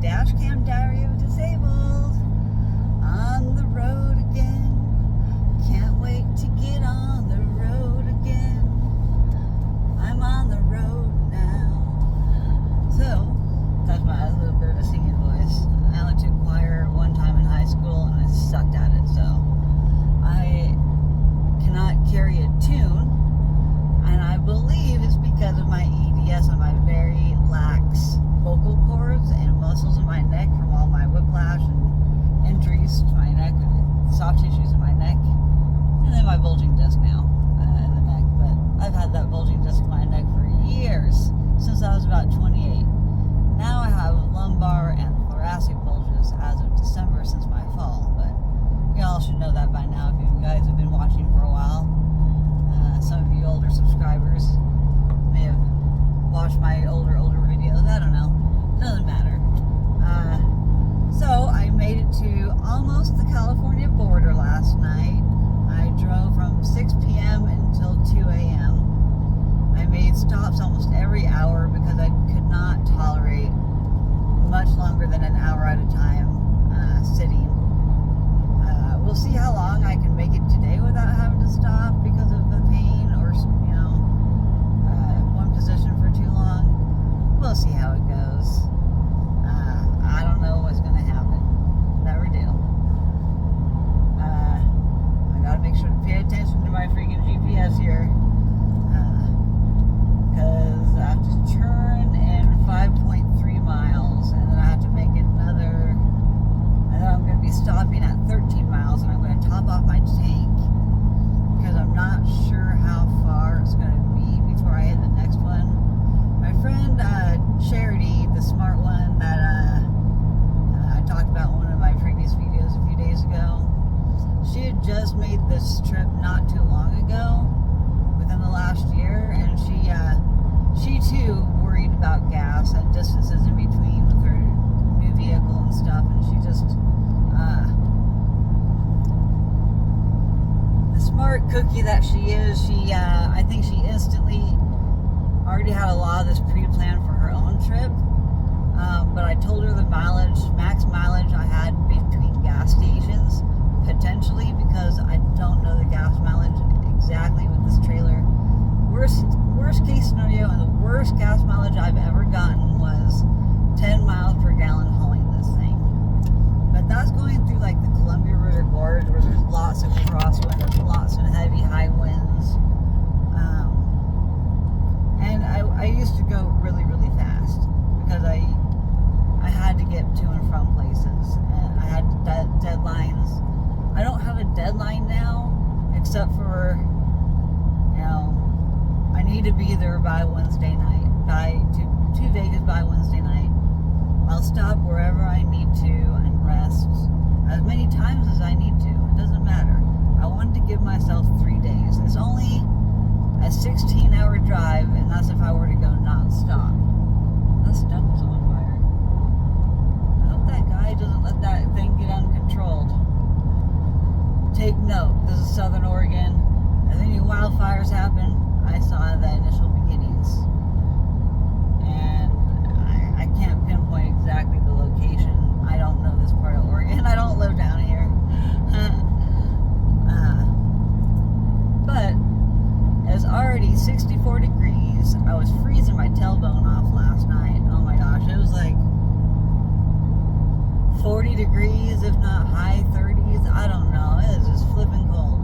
Dashcam Diary of a Disabled. On the road again. Can't wait to get on the road again. I'm on the road now. So, that's my little bit of a singing voice. I went to choir one time in high school and I sucked at it, so I cannot carry a tune, and I believe it's because of my EDS and my very lax vocal cords and muscles in my neck from all my whiplash and injuries to my neck, soft tissues in my neck, and then my bulging disc now in the neck. But I've had that bulging disc in my neck for years, since I was about 28. Now I have lumbar and thoracic bulges as of December since my fall, but you all should know that by now if you guys have been watching for a while. Some of you older subscribers may have watched my older videos. I don't know. Doesn't matter. So I made it to almost the California border last night. I drove from 6 p.m. until 2 a.m. I made stops almost every hour because I could not tolerate much longer than an hour at a time sitting. We'll see how long I can make it today without having to stop because of the pain or, one position for too long. We'll see how it goes. I don't know what's going to happen. Never do. I got to make sure to pay attention to my freaking GPS here. Because I have to turn in 5.3 miles and then I have to make another. And then I'm going to be stopping at 13 miles and I'm going to top off my tank because I'm not sure how far it's going to be before I hit the next one. My friend Charity, the smart one that I talked about in one of my previous videos a few days ago, she had just made this trip not too long ago, within the last year, and she too worried about gas and distances in between with her new vehicle and stuff, and she just the smart cookie that she is, I think she instantly already had a lot of this pre-planned for her own trip, but I told her the max mileage I had between gas stations, potentially, because I don't know the gas mileage exactly with this trailer. Worst case scenario, and the worst gas mileage I've ever gotten was 10 miles per gallon hauling this thing. But that's going through like the Columbia River Gorge where there's lots of crosswind, there's lots of heavy high winds. And I used to go really, really fast because I had to get to and from places, and I had deadlines. I don't have a deadline now, except for, I need to be there by Wednesday night, to Vegas by Wednesday night. I'll stop wherever I need to and rest as many times as I need to. It doesn't matter. I wanted to give myself 3 days. It's only a 16-hour drive, and that's if I were to go non-stop. That stuff is on fire. I hope that guy doesn't let that thing get uncontrolled. Take note, this is Southern Oregon. If any wildfires happen, I saw the initial beginnings. And I can't pinpoint exactly the location. I don't know this part of Oregon. I don't live down here. But it's already 64 degrees. I was freezing my tailbone off last night. Oh my gosh, it was like 40 degrees, if not high 30s. I don't know. It is just flipping cold.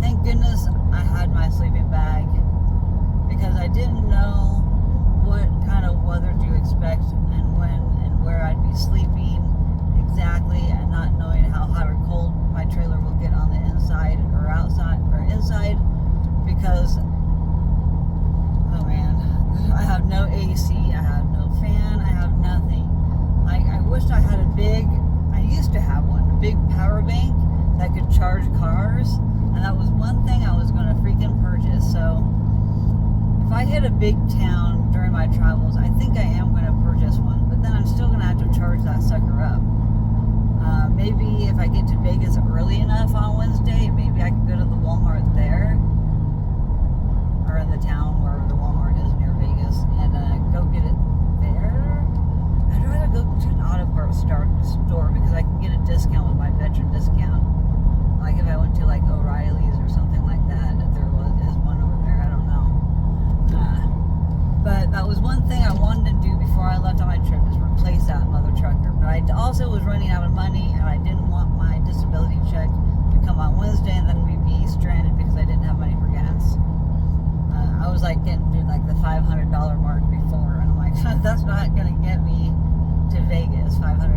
Thank goodness I had my sleeping bag because I didn't know what kind of weather to expect and when and where I'd be sleeping exactly, and not knowing how hot or cold my trailer will get on the inside or outside or inside, because oh man, I have no AC, I have no fan, I have nothing. I wished I had I used to have one, a big power bank that could charge cars, and that was one thing I was going to freaking purchase. So if I hit a big town during my travels, I think I am going to purchase one, but then I'm still going to have to charge that sucker up. Maybe if I get to Vegas early enough on Wednesday, maybe I can go to the Walmart there, or in the town wherever the Walmart is near Vegas, and go get it there. I'd rather go to an auto parts discount with my veteran discount. Like if I went to like O'Reilly's or something like that, if there is one over there, I don't know. But that was one thing I wanted to do before I left on my trip, is replace that mother trucker. But I also was running out of money, and I didn't want my disability check to come on Wednesday and then we'd be stranded because I didn't have money for gas. I was like getting to like the $500 mark before, and I'm like, that's not gonna get me to Vegas, $500.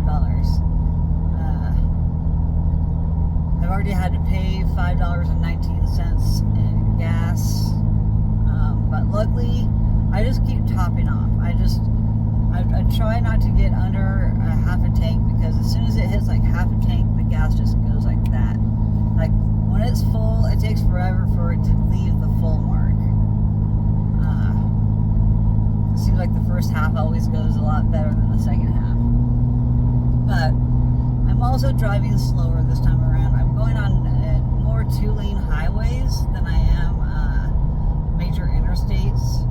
I've already had to pay $5.19 in gas, but luckily I just keep topping off. I try not to get under a half a tank, because as soon as it hits like half a tank, the gas just goes like that. Like when it's full, it takes forever for it to leave the full mark. It seems like the first half always goes a lot better than the second half. But I'm also driving slower this time around. I'm going on more 2-lane highways than I am major interstates,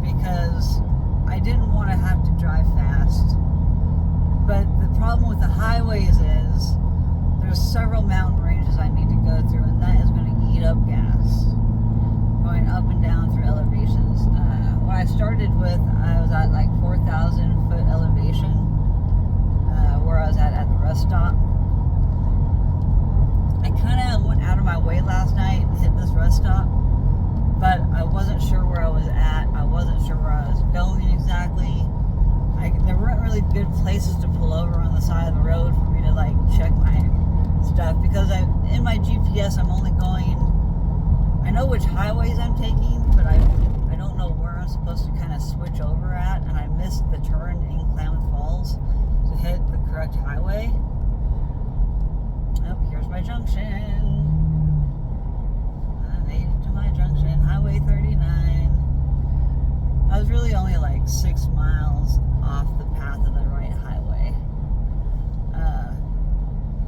because I didn't want to have to drive fast. But the problem with the highways is there's several mountain ranges I need to go through, and that is going to eat up gas. Going up and down through elevations. When I started with, I was at like 4,000 foot elevation, where I was at the rest stop. I kind of went out of my way last night and hit this rest stop, but I wasn't sure where I was at. I wasn't sure where I was going exactly. There weren't really good places to pull over on the side of the road for me to like check my stuff, because in my GPS I'm only going, I know which highways I'm taking, but I don't know where I'm supposed to kind of switch over at, and I missed the turn in Klamath Falls to hit the correct highway. Oh, here's my junction. I made it to my junction, Highway 39. I was really only like 6 miles off the path of the right highway.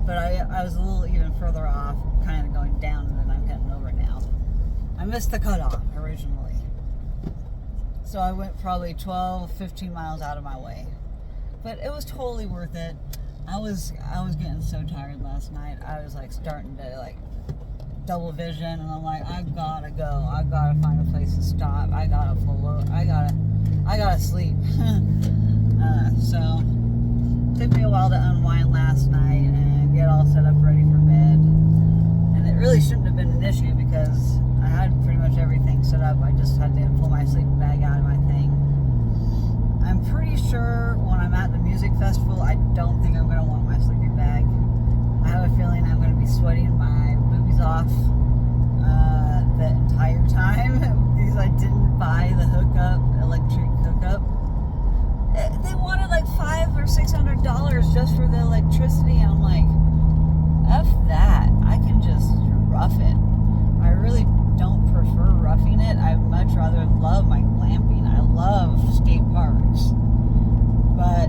But I was a little even further off, kind of going down, and then I'm getting over now. I missed the cutoff originally. So I went probably 12, 15 miles out of my way. But it was totally worth it. I was getting so tired last night. I was like starting to like double vision, and I'm like, I gotta go. I gotta find a place to stop. I gotta pull over. I gotta sleep. So it took me a while to unwind last night and get all set up ready for bed. And it really shouldn't have been an issue, because I had pretty much everything set up. I just had to pull my sleeping bag out of my thing. I'm pretty sure when I'm at the music festival, I don't think I'm going to want my sleeping bag. I have a feeling I'm going to be sweating my boobies off the entire time, because I didn't buy the electric hookup. They wanted like $500 or $600 just for the electricity, and I'm like, F that. I can just rough it. I really don't prefer roughing it. I much rather love my glamping. I love state parks, but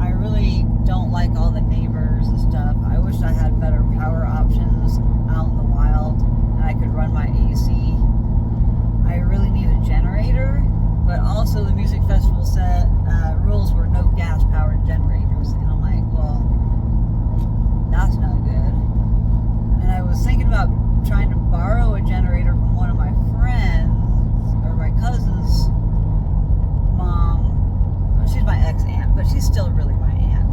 I really don't like all the neighbors and stuff. I wish I had better power options out in the wild, and I could run my AC. I really need a generator, but also the music festival set rules were no gas powered generators, and I'm like, well, that's no good. And I was thinking about trying to borrow a generator from one of my friends, or my cousin's mom. She's my ex-aunt, but she's still really my aunt,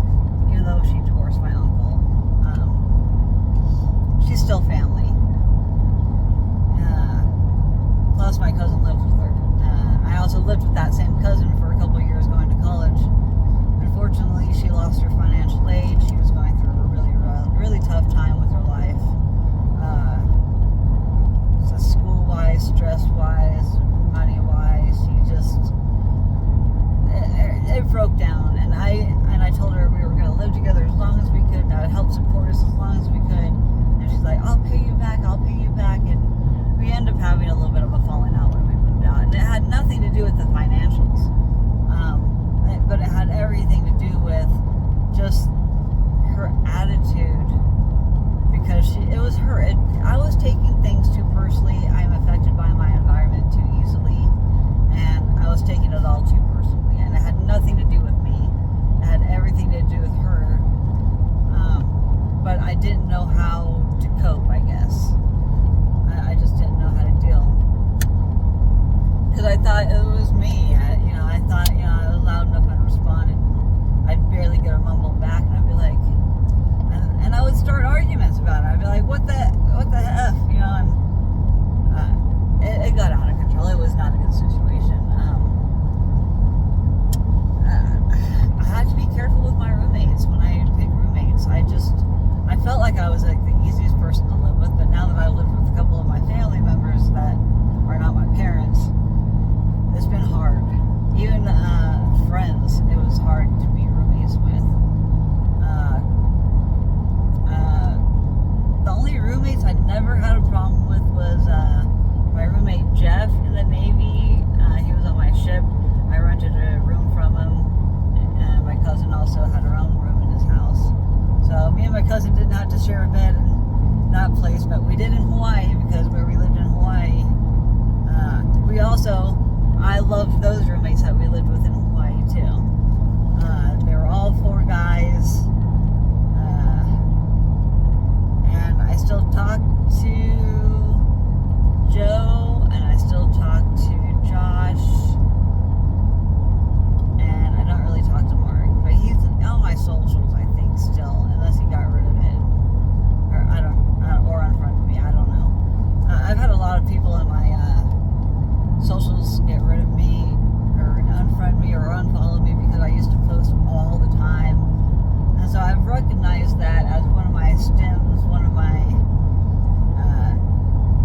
even though she divorced my uncle. She's still family. Plus my cousin lives with her. I also lived with that same cousin for a couple of years going to college. Unfortunately, she lost her financial aid. She was going through a really tough time with her life. So school-wise, stress-wise, money-wise, it broke down. And I told her we were going to live together as long as we could, and I would help support us as long as we could. And she's like, I'll pay you back. And we ended up having a little bit of a falling out when we moved out. And it had nothing to do with the financials. But it had everything to do with just her attitude, because it was her. I was taking things too personally. I'm affected by my environment too easily, and I was taking it all too personally, and it had nothing to do with me. It had everything to do with her. like I was like the easiest person to live with, but now that I live with a couple of my family members that are not my parents, it's been hard. Even friends, it was hard to be roommates with. The only roommates I never had a problem with was my roommate Jeff in the Navy. He was on my ship. I rented a room from him, and my cousin also had her own room in his house. So me and my cousin didn't have to share a bed in that place, but we did in Hawaii, because where we lived in Hawaii, I loved those roommates that we lived with in Hawaii too. They were all 4 guys, and I still talk to Joe, and I still talk to Josh, and I don't really talk to Mark, but he's on my socials, I think, still, unless he got rid of it, or unfriended me, I don't know. I've had a lot of people in my socials get rid of me, or unfriend me, or unfollow me, because I used to post all the time, and so I've recognized that as one of my stems, one of my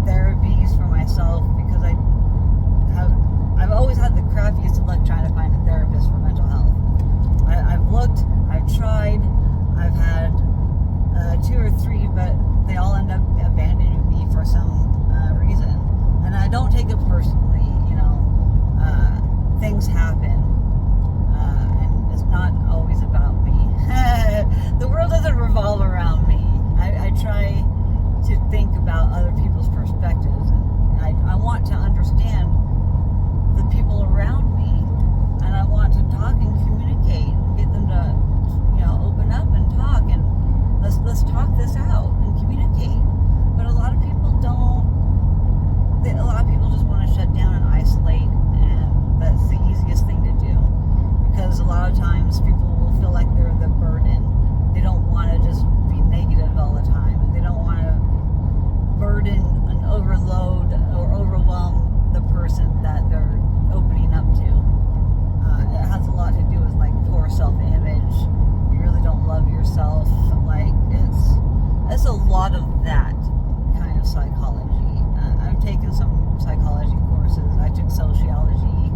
therapies for myself, because I've always had the crappiest of luck trying to find a therapist for mental health. I've looked, I've tried, I've had 2 or 3, but they all end up abandoning me for some reason, and I don't take it personally. Things happen, and it's not always about me. The world doesn't revolve around me. I try to think about other people's perspectives, and I want to understand the people around me, and I want to talk and communicate and get them to, open up and talk, and let's talk this out and communicate. But a lot of people don't. A lot of people just want to shut down and isolate, and that's the easiest thing to do, because a lot of times people will feel like they're the burden. They don't want to just be negative all the time, and they don't want to burden and overload or overwhelm the person that they're opening up to. It has a lot to do with like poor self-image. You really don't love yourself. Like it's a lot of that kind of psychology. I've taken some psychology courses. I took sociology,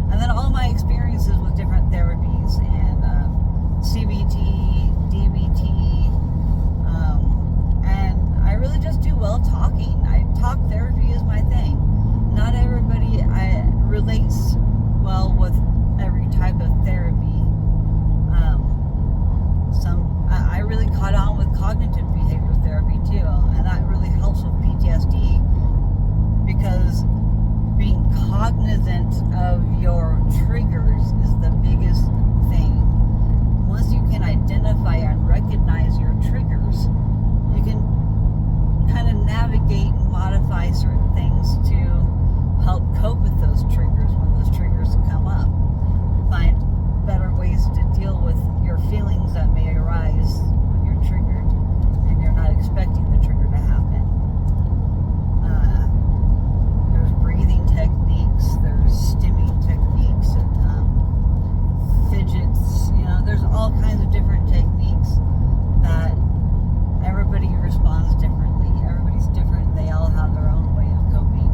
and then all my experiences with different therapies and CBT, DBT, and I really just do well talking. Talk therapy is my thing. Not everybody relates well with every type of therapy. I really caught on with cognitive behavior therapy too, and that really helps with PTSD, because being cognizant of your triggers is the biggest thing. Once you can identify and recognize your triggers, you can kind of navigate and modify certain things to help cope with those triggers when those triggers come up. Find better ways to deal with your feelings that may arise when you're triggered and you're not expecting the trigger to happen. There's breathing techniques, there's stimming techniques, and fidgets. There's all kinds of different techniques that everybody responds differently. Everybody's different. They all have their own way of coping.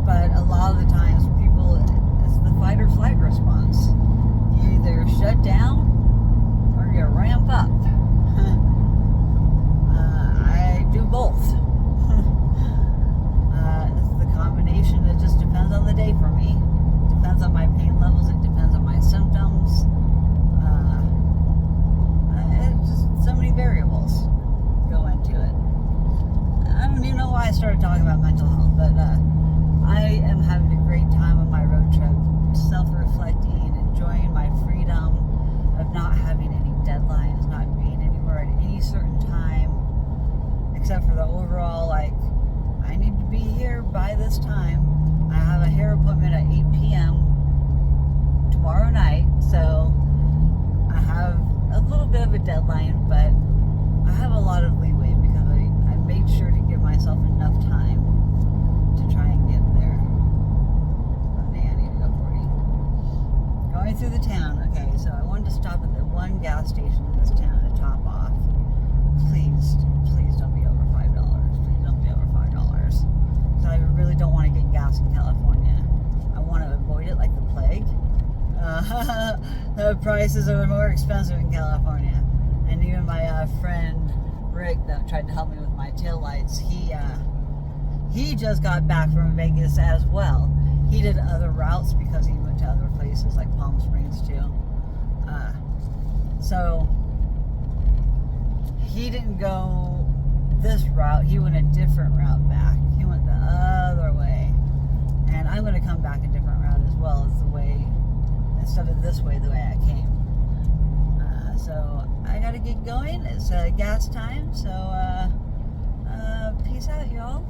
But a lot of the times people, it's the fight or flight response. You either shut down or you ramp up. I do both. It's the combination. It just depends on the day for me. It depends on my pain levels. It depends on my symptoms. It's just so many variables go into it. I don't even know why I started talking about mental health, but I am having a great time on my road trip, self-reflecting, enjoying my freedom of not having any deadlines, not being anywhere at any certain time, except for the overall, I need to be here by this time. I have a hair appointment at 8 p.m. tomorrow night, so I have a little bit of a deadline, but I have a lot of leeway because I made sure to give myself enough time to try and get there. Oh, man, I need to go 40. Going going through the town. Okay, so I wanted to stop at the one gas station in this town to top off. Please don't be over $5. Please don't be over $5. So I really don't want to get gas in California. I want to avoid it like the plague. The prices are more expensive in California. And even my friend Rick that tried to help me with my taillights, he just got back from Vegas as well. He did other routes because he went to other places like Palm Springs too. So he didn't go this route. He went a different route back. He went the other way. And I'm going to come back a different route as well as the way, instead of this way, the way I came. So I got to get going. It's gas time. So peace out, y'all.